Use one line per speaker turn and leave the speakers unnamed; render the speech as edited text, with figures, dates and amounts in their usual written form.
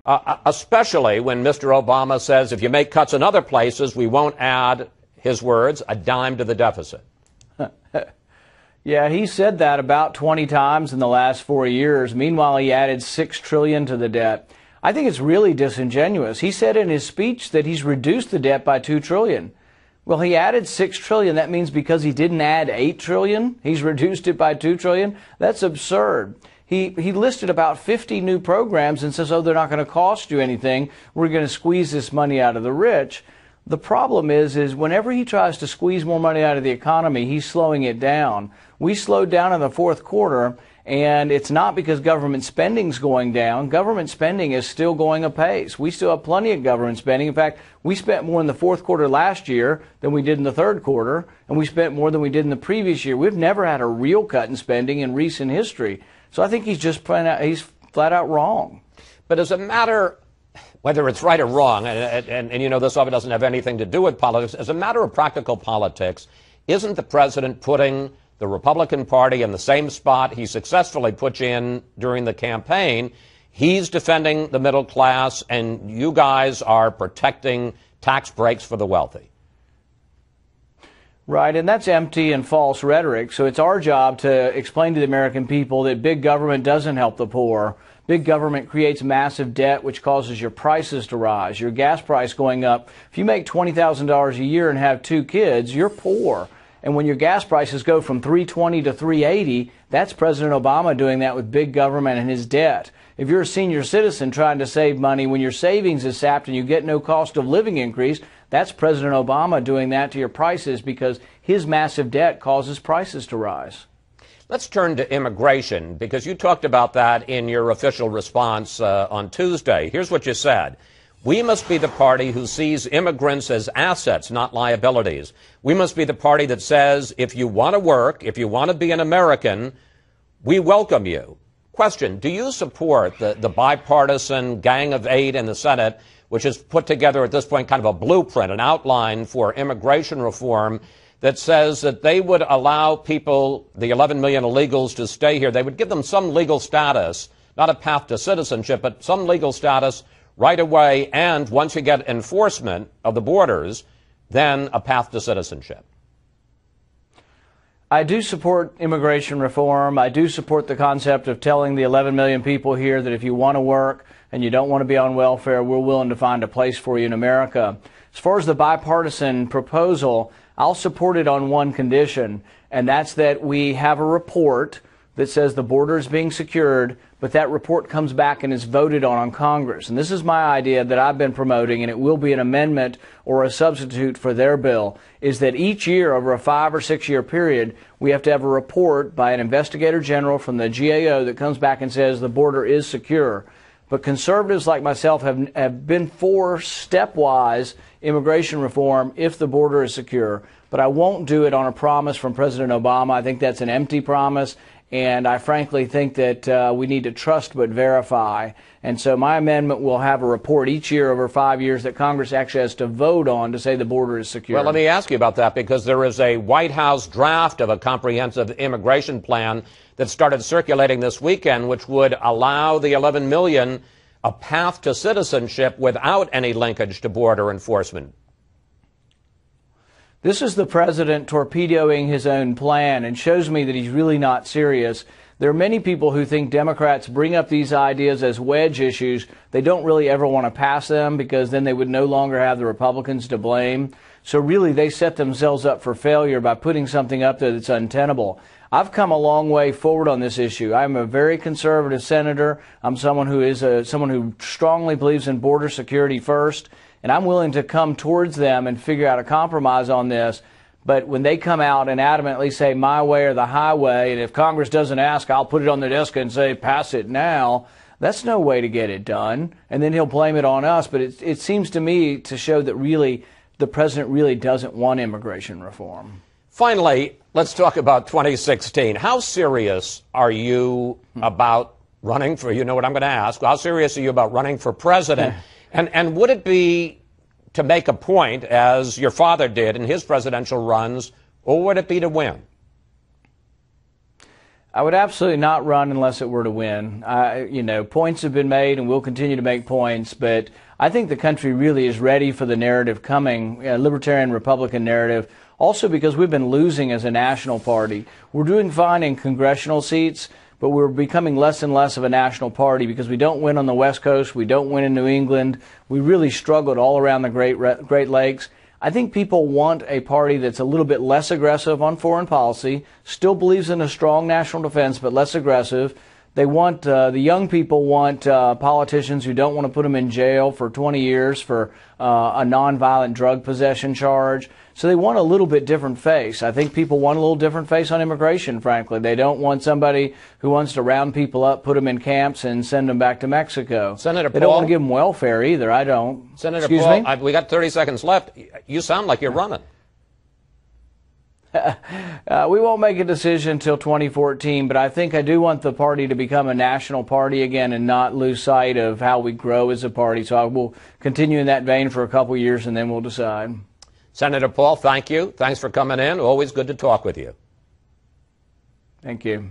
Especially when Mr. Obama says if you make cuts in other places, we won't add, his words, a dime to the deficit.
Yeah, he said that about 20 times in the last 4 years. Meanwhile, he added $6 trillion to the debt. I think it's really disingenuous. He said in his speech that he's reduced the debt by $2 trillion. Well, he added $6 trillion. That means because he didn't add $8 trillion, he's reduced it by $2 trillion? That's absurd. He listed about 50 new programs and says, oh, they're not going to cost you anything. We're going to squeeze this money out of the rich. The problem is whenever he tries to squeeze more money out of the economy, he's slowing it down. We slowed down in the fourth quarter, and it's not because government spending's going down. Government spending is still going apace. We still have plenty of government spending. In fact, we spent more in the fourth quarter last year than we did in the third quarter, and we spent more than we did in the previous year. We've never had a real cut in spending in recent history. So I think he's flat out wrong.
But as a matter, whether it's right or wrong, and you know this often doesn't have anything to do with politics, as a matter of practical politics, isn't the president putting the Republican Party in the same spot he successfully put you in during the campaign? He's defending the middle class, and you guys are protecting tax breaks for the wealthy.
Right, and that's empty and false rhetoric. So it's our job to explain to the American people that big government doesn't help the poor. Big government creates massive debt, which causes your prices to rise, your gas price going up. If you make $20,000 a year and have 2 kids, you're poor. And when your gas prices go from $3.20 to $3.80, that's President Obama doing that with big government and his debt. If you're a senior citizen trying to save money when your savings is sapped and you get no cost of living increase, that's President Obama doing that to your prices because his massive debt causes prices to rise.
Let's turn to immigration, because you talked about that in your official response on Tuesday. Here's what you said. We must be the party who sees immigrants as assets, not liabilities. We must be the party that says, if you want to work, if you want to be an American, we welcome you. Question, do you support the bipartisan Gang of 8 in the Senate, which has put together at this point kind of a blueprint, an outline for immigration reform that says that they would allow people, the 11 million illegals, to stay here? They would give them some legal status, not a path to citizenship, but some legal status right away, and once you get enforcement of the borders, then a path to citizenship.
I do support immigration reform. I do support the concept of telling the 11 million people here that if you want to work and you don't want to be on welfare, we're willing to find a place for you in America. As far as the bipartisan proposal, I'll support it on one condition, and that's that we have a report that says the border is being secured, but that report comes back and is voted on Congress. And this is my idea that I've been promoting, and it will be an amendment or a substitute for their bill, is that each year over a 5 or 6 year period, we have to have a report by an investigator general from the GAO that comes back and says the border is secure. But conservatives like myself have been for stepwise immigration reform if the border is secure. But I won't do it on a promise from President Obama. I think that's an empty promise. And I frankly think that we need to trust but verify. And so my amendment will have a report each year over 5 years that Congress actually has to vote on to say the border is secure.
Well, let me ask you about that, because there is a White House draft of a comprehensive immigration plan that started circulating this weekend, which would allow the 11 million a path to citizenship without any linkage to border enforcement.
This is the president torpedoing his own plan and shows me that he's really not serious. There are many people who think Democrats bring up these ideas as wedge issues. They don't really ever want to pass them because then they would no longer have the Republicans to blame. So really they set themselves up for failure by putting something up there that's untenable. I've come a long way forward on this issue. I'm a very conservative senator. I'm someone who strongly believes in border security first. And I'm willing to come towards them and figure out a compromise on this. But when they come out and adamantly say my way or the highway, and if Congress doesn't ask, I'll put it on the desk and say pass it now, that's no way to get it done. And then he'll blame it on us. But it seems to me to show that really the president really doesn't want immigration reform.
Finally, let's talk about 2016. How serious are you about running for, you know what I'm going to ask, how serious are you about running for president? And would it be to make a point, as your father did in his presidential runs, or would it be to win?
I would absolutely not run unless it were to win. You know, points have been made and we'll continue to make points, but I think the country really is ready for the narrative coming, libertarian Republican narrative, also because we've been losing as a national party. We're doing fine in congressional seats, but we're becoming less and less of a national party because we don't win on the West Coast, we don't win in New England. We really struggled all around the Great Lakes. I think people want a party that's a little bit less aggressive on foreign policy, still believes in a strong national defense, but less aggressive. They want, the young people want politicians who don't want to put them in jail for 20 years for a nonviolent drug possession charge. So they want a little bit different face. I think people want a little different face on immigration, frankly. They don't want somebody who wants to round people up, put them in camps, and send them back to Mexico.
Senator Paul,
they don't want to give them welfare either. I don't.
Senator
Excuse
Paul,
me?
we got 30 seconds left. You sound like you're running.
We won't make a decision until 2014, but I think I do want the party to become a national party again and not lose sight of how we grow as a party. So I will continue in that vein for a couple years and then we'll decide.
Senator Paul, thank you. Thanks for coming in. Always good to talk with you.
Thank you.